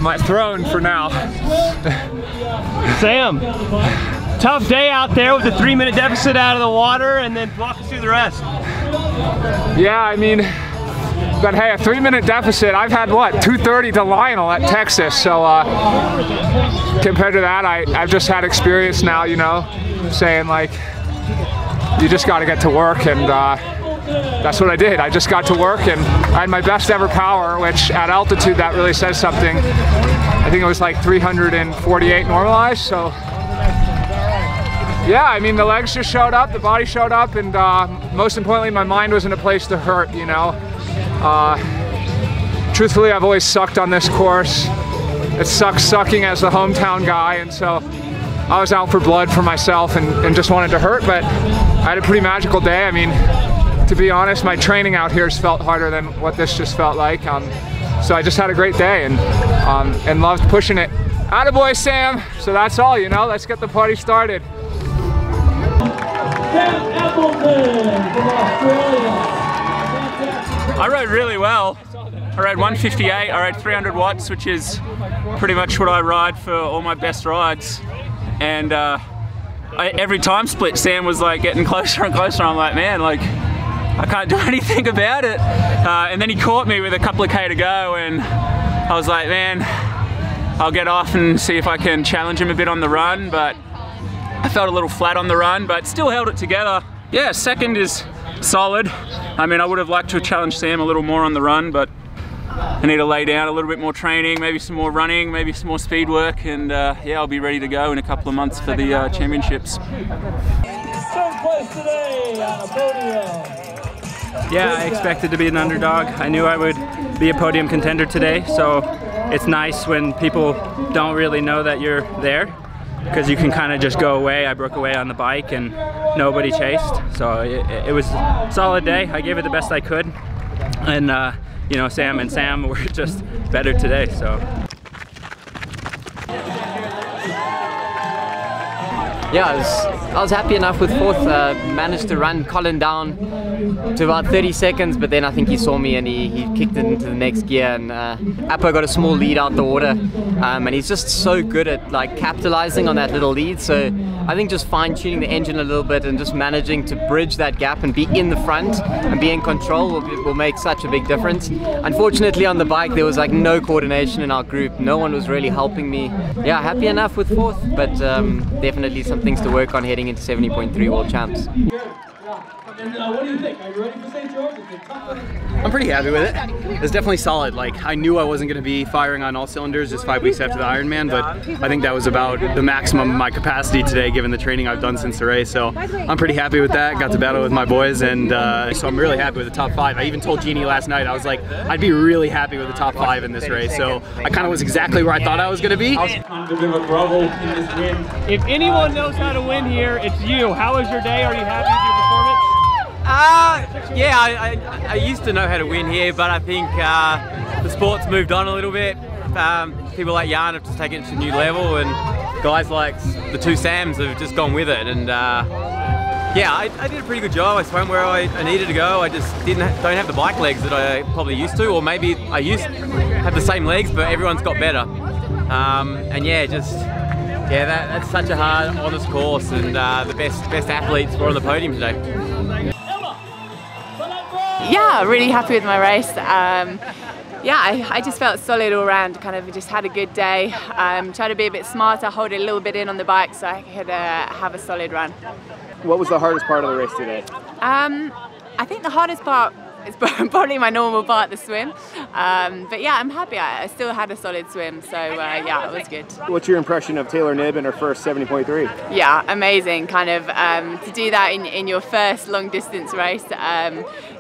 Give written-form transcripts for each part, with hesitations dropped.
my throne for now. Sam, tough day out there with a 3-minute deficit out of the water, and then walk us through the rest. Yeah, I mean, but hey, a 3-minute deficit, I've had what, 2:30 to Lionel at Texas, so compared to that, I've just had experience now, you know, saying like, you just got to get to work, and that's what I did. I just got to work, and I had my best ever power, which at altitude that really says something. I think it was like 348 normalized, so yeah, I mean, the legs just showed up, the body showed up, and most importantly, my mind was in a place to hurt, you know. Truthfully, I've always sucked on this course. It sucks sucking as the hometown guy, and so I was out for blood for myself and just wanted to hurt, but I had a pretty magical day. I mean, to be honest, my training out here has felt harder than what this just felt like. So I just had a great day and loved pushing it. Attaboy, Sam. So that's all, you know, let's get the party started. I rode really well. I rode 158, I rode 300 watts, which is pretty much what I ride for all my best rides. And every time split, Sam was like getting closer and closer. I'm like, man, like, I can't do anything about it. And then he caught me with a couple of K to go, and I was like, man, I'll get off and see if I can challenge him a bit on the run, but I felt a little flat on the run, but still held it together. Yeah, second is solid. I mean, I would have liked to have challenged Sam a little more on the run, but I need to lay down a little bit more training, maybe some more running, maybe some more speed work, and yeah, I'll be ready to go in a couple of months for the championships. Third place today on the podium. Yeah, I expected to be an underdog. I knew I would be a podium contender today, so it's nice when people don't really know that you're there, because you can kind of just go away. I broke away on the bike and nobody chased, so it was a solid day. I gave it the best I could, and you know, Sam and Sam were just better today, so. Yeah, I was happy enough with fourth. Managed to run Collin down to about 30 seconds, but then I think he saw me and he kicked it into the next gear, and Appo got a small lead out the water, and he's just so good at like capitalizing on that little lead. So I think just fine-tuning the engine a little bit and just managing to bridge that gap and be in the front and be in control will make such a big difference. Unfortunately on the bike there was like no coordination in our group. No one was really helping me. Yeah, happy enough with fourth, but definitely some things to work on heading into 70.3 World Champs. And what do you think? Are you ready for St. George? I'm pretty happy with it. It's definitely solid. Like, I knew I wasn't going to be firing on all cylinders just 5 weeks after the Ironman, but I think that was about the maximum of my capacity today given the training I've done since the race. So I'm pretty happy with that. Got to battle with my boys, and so I'm really happy with the top 5. I even told Jeanni last night, I was like, I'd be really happy with the top 5 in this race. So I kind of was exactly where I thought I was going to be. If anyone knows how to win here, it's you. How was your day? Are you happy with your performance? Yeah, I used to know how to win here, but I think the sport's moved on a little bit. People like Jan have just taken it to a new level, and guys like the two Sams have just gone with it. And yeah, I did a pretty good job. I swam where I needed to go. I just don't have the bike legs that I probably used to, or maybe I used to have the same legs, but everyone's got better. And yeah, that's such a hard, honest course, and the best athletes were on the podium today. Yeah, really happy with my race. Yeah, I just felt solid all around, kind of just had a good day. Tried to be a bit smarter, hold it a little bit in on the bike so I could have a solid run. What was the hardest part of the race today? I think the hardest part is probably my normal part, the swim. But yeah, I'm happy. I still had a solid swim, so yeah, it was good. What's your impression of Taylor Knibb in her first 70.3? Yeah, amazing. Kind of to do that in your first long distance race.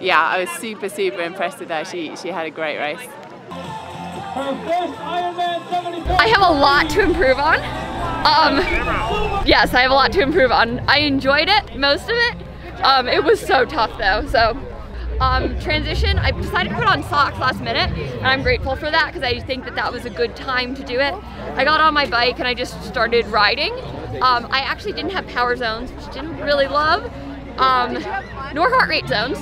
Yeah, I was super impressed with her. She had a great race. I have a lot to improve on. Yes, I have a lot to improve on. I enjoyed it, most of it. It was so tough though, so. Transition, I decided to put on socks last minute, and I'm grateful for that because I think that was a good time to do it. I got on my bike and I just started riding. I actually didn't have power zones, which I didn't really love, nor heart rate zones.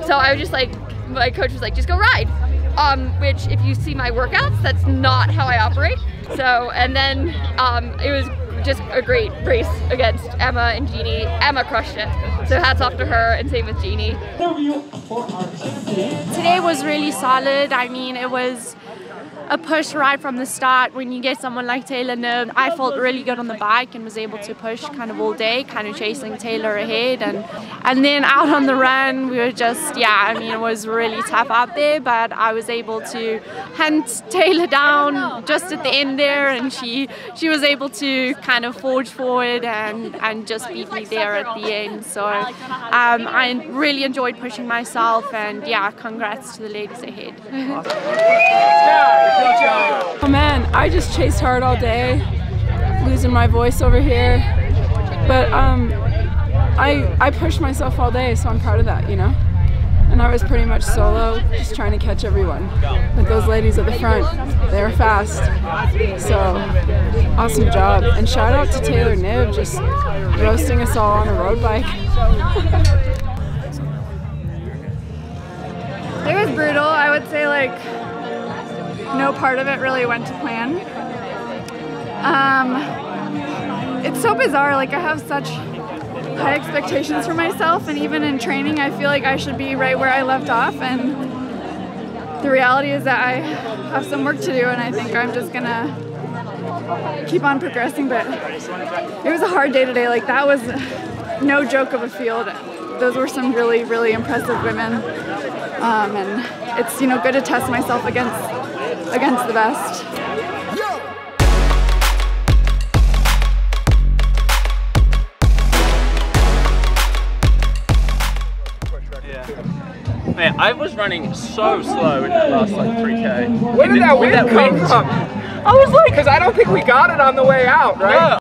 So I was just like, my coach was like, just go ride. which if you see my workouts, that's not how I operate. So, and then it was just a great race against Emma and Jeanni. Emma crushed it. So hats off to her, and same with Jeanni. Today was really solid. I mean, it was a push right from the start. When you get someone like Taylor Knibb, I felt really good on the bike and was able to push kind of all day, kind of chasing Taylor ahead, and then out on the run we were just, yeah, I mean, it was really tough out there, but I was able to hunt Taylor down just at the end there, and she was able to kind of forge forward and just beat me there at the end. So I really enjoyed pushing myself, and yeah, congrats to the ladies ahead. Oh man, I just chased hard all day, losing my voice over here, but I pushed myself all day, so I'm proud of that, you know? And I was pretty much solo, just trying to catch everyone. But those ladies at the front, they were fast, so awesome job. And shout out to Taylor Knibb, just roasting us all on a road bike. It was brutal. I would say like no part of it really went to plan. It's so bizarre, like I have such high expectations for myself, and even in training I feel like I should be right where I left off, and the reality is that I have some work to do, and I think I'm just gonna keep on progressing. But it was a hard day today. Like that was no joke of a field. Those were some really, really impressive women, and it's, you know, good to test myself against the best. Man, I was running so slow in that last like 3K. Where did that wind come from? I was like, because I don't think we got it on the way out, right? No.